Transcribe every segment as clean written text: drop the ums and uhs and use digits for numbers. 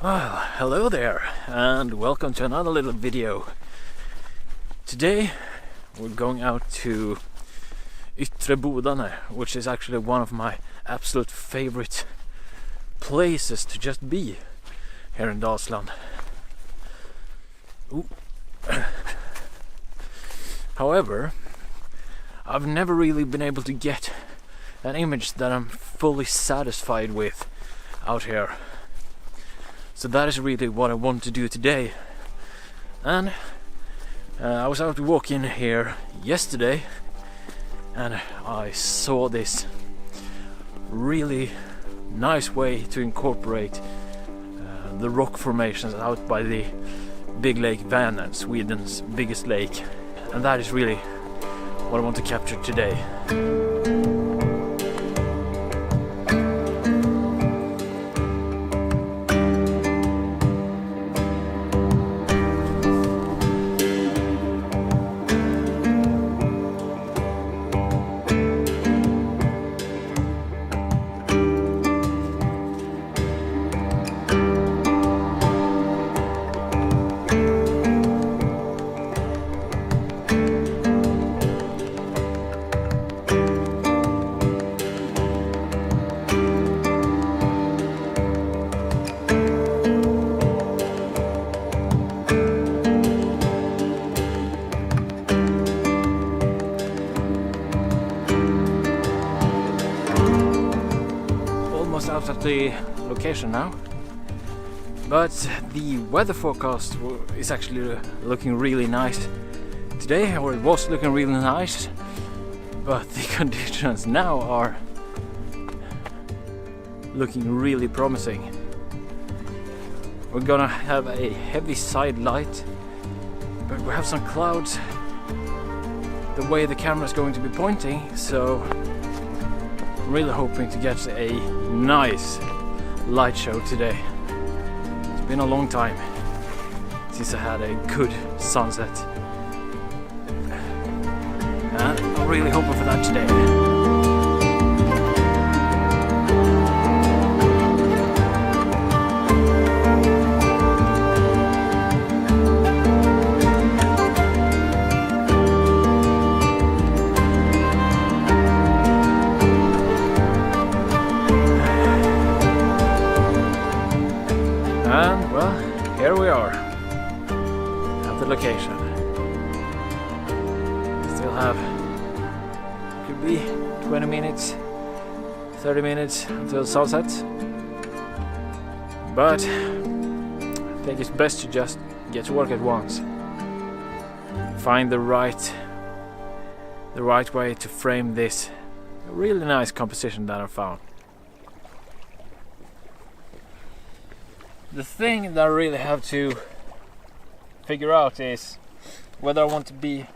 Well, hello there and welcome to another little video. Today we're going out to Yttre Bodane, which is actually one of my absolute favorite places to just be here in Dalsland. Ooh. However, I've never really been able to get an image that I'm fully satisfied with out here. So that is really what I want to do today. And I was out walking here yesterday and I saw this really nice way to incorporate the rock formations out by the big lake Vänern, Sweden's biggest lake. And that is really what I want to capture today. Out at the location now, but the weather forecast is actually looking really nice today, or it was looking really nice, but the conditions now are looking really promising. We're gonna have a heavy side light, but we have some clouds the way the camera is going to be pointing, so I'm really hoping to get a nice light show today. It's been a long time since I had a good sunset, and I'm really hoping for that today. And well, here we are at the location. Still have, could be 20 minutes, 30 minutes until sunset. But I think it's best to just get to work at once. Find the right way to frame this really nice composition that I found. The thing that I really have to figure out is whether I want to be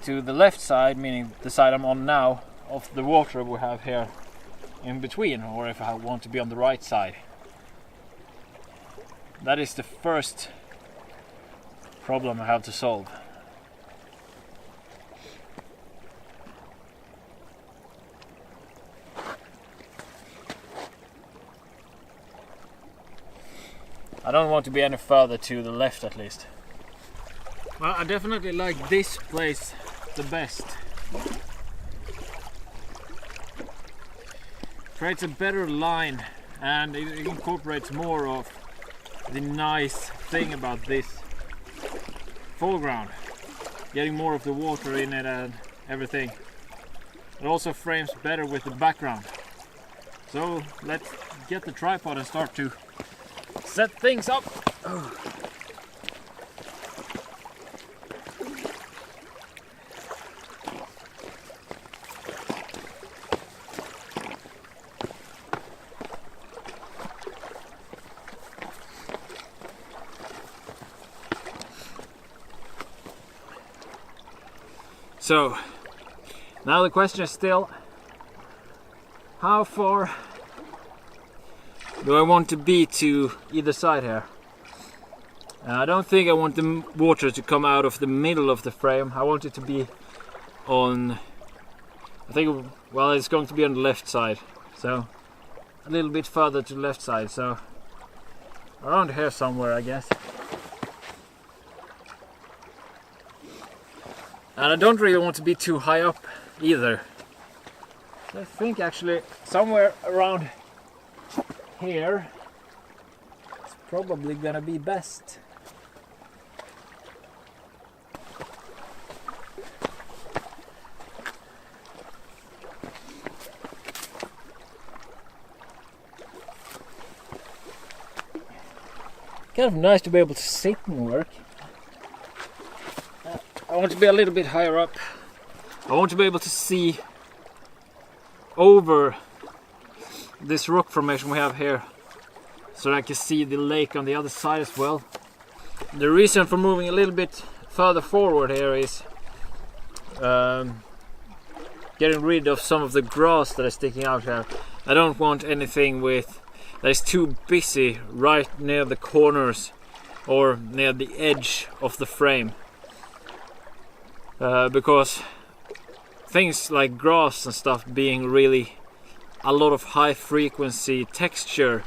to the left side, meaning the side I'm on now, of the water we have here in between, or if I want to be on the right side. That is the first problem I have to solve. I don't want to be any further to the left, at least. Well, I definitely like this place the best. Creates a better line and it incorporates more of the nice thing about this foreground. Getting more of the water in it and everything. It also frames better with the background. So let's get the tripod and start to set things up. Oh. So now the question is still, how far do I want to be to either side here? I don't think I want the water to come out of the middle of the frame. I want it to be on, I think, well, it's going to be on the left side, so a little bit further to the left side. So around here somewhere, I guess. And I don't really want to be too high up either. So I think actually somewhere around here is probably gonna be best. Kind of nice to be able to sit and work. I want to be a little bit higher up. I want to be able to see over this rock formation we have here, so that I can see the lake on the other side as well. The reason for moving a little bit further forward here is getting rid of some of the grass that is sticking out here. I don't want anything that is too busy right near the corners or near the edge of the frame. Because things like grass and stuff being really a lot of high frequency texture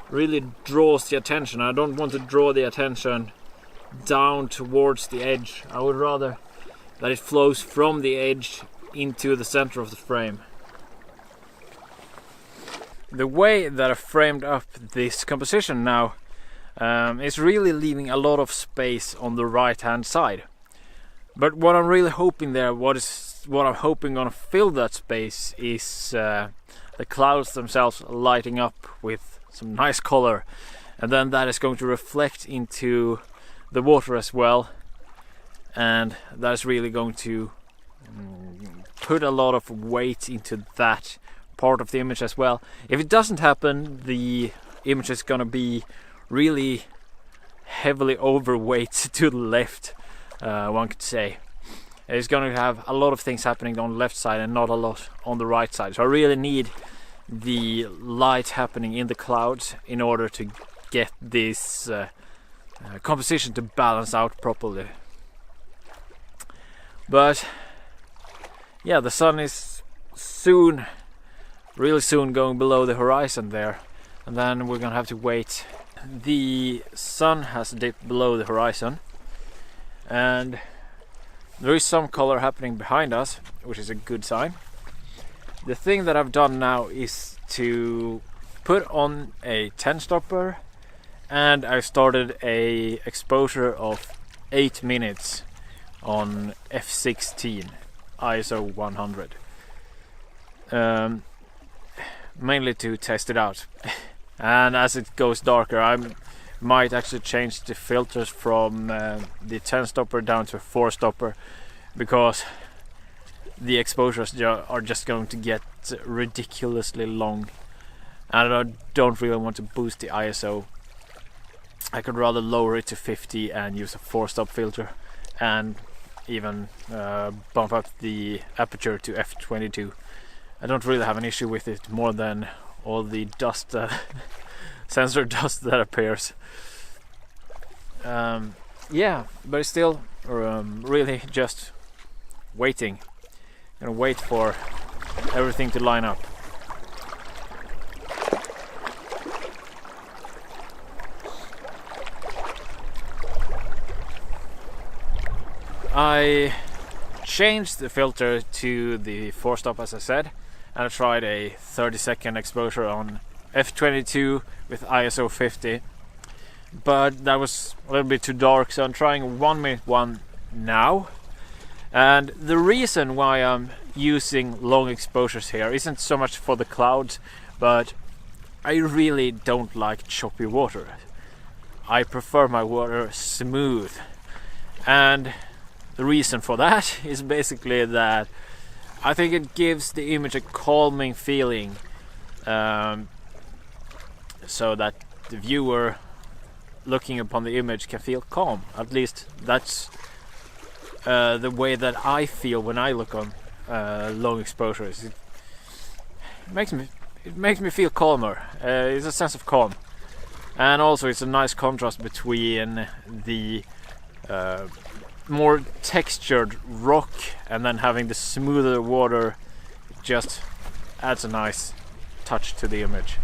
really draws the attention. I don't want to draw the attention down towards the edge. I would rather that it flows from the edge into the center of the frame. The way that I framed up this composition now is really leaving a lot of space on the right hand side. But what I'm really hoping there, what I'm hoping gonna fill that space is the clouds themselves lighting up with some nice color, and then that is going to reflect into the water as well, and that is really going to put a lot of weight into that part of the image as well. If it doesn't happen, the image is gonna be really heavily overweight to the left. One could say it's going to have a lot of things happening on the left side and not a lot on the right side. So I really need the light happening in the clouds in order to get this composition to balance out properly. But yeah, the sun is really soon going below the horizon there, and then we're gonna have to wait. The sun has dipped below the horizon, and there is some color happening behind us, which is a good sign. The thing that I've done now is to put on a 10 stopper, and I started a exposure of 8 minutes on f16 ISO 100, mainly to test it out. And as it goes darker, I might actually change the filters from the 10 stopper down to a 4 stopper, because the exposures are just going to get ridiculously long, and I don't really want to boost the ISO. I could rather lower it to 50 and use a 4-stop filter, and even bump up the aperture to f22. I don't really have an issue with it more than all the dust, sensor dust that appears. Yeah, but it's still really just waiting. Gonna wait for everything to line up. I changed the filter to the 4-stop, as I said, and I tried a 30-second exposure on f22 with ISO 50, but that was a little bit too dark, so I'm trying a 1-minute one now. And the reason why I'm using long exposures here isn't so much for the clouds, but I really don't like choppy water. I prefer my water smooth, and the reason for that is basically that I think it gives the image a calming feeling, so that the viewer looking upon the image can feel calm. At least that's the way that I feel when I look on long exposures. It makes me feel calmer. It's a sense of calm, and also it's a nice contrast between the more textured rock and then having the smoother water. It just adds a nice touch to the image.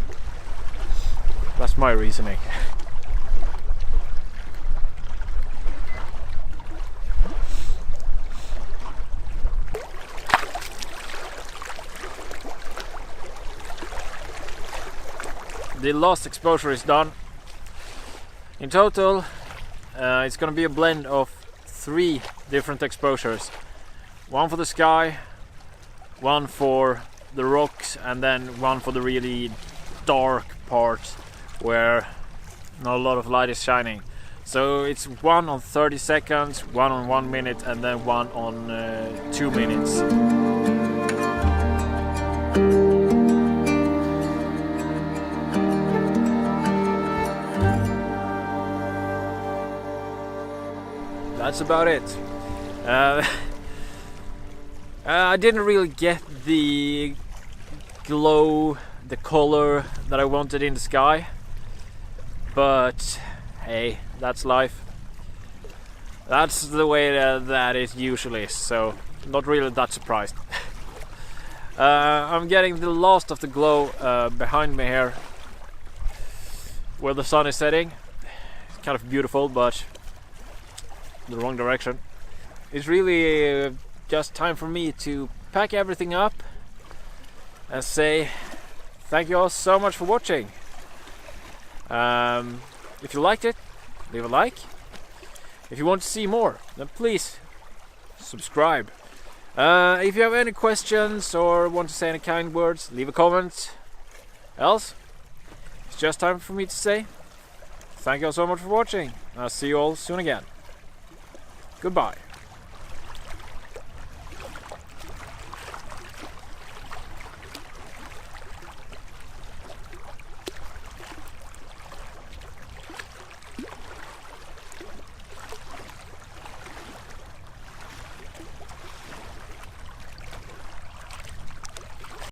That's my reasoning. the last exposure is done. In total, it's gonna be a blend of 3 different exposures. One for the sky, one for the rocks, and then one for the really dark parts where not a lot of light is shining. So it's one on 30 seconds, one on 1 minute, and then one on 2 minutes. That's about it. I didn't really get the glow, the color that I wanted in the sky, but hey, that's life. That's the way that it usually is, so not really that surprised. I'm getting the last of the glow behind me here, where the sun is setting. It's kind of beautiful, but the wrong direction. It's really just time for me to pack everything up and say thank you all so much for watching. If you liked it, leave a like. If you want to see more, then please subscribe. If you have any questions or want to say any kind words, leave a comment. Else, it's just time for me to say thank you all so much for watching. I'll see you all soon again. Goodbye.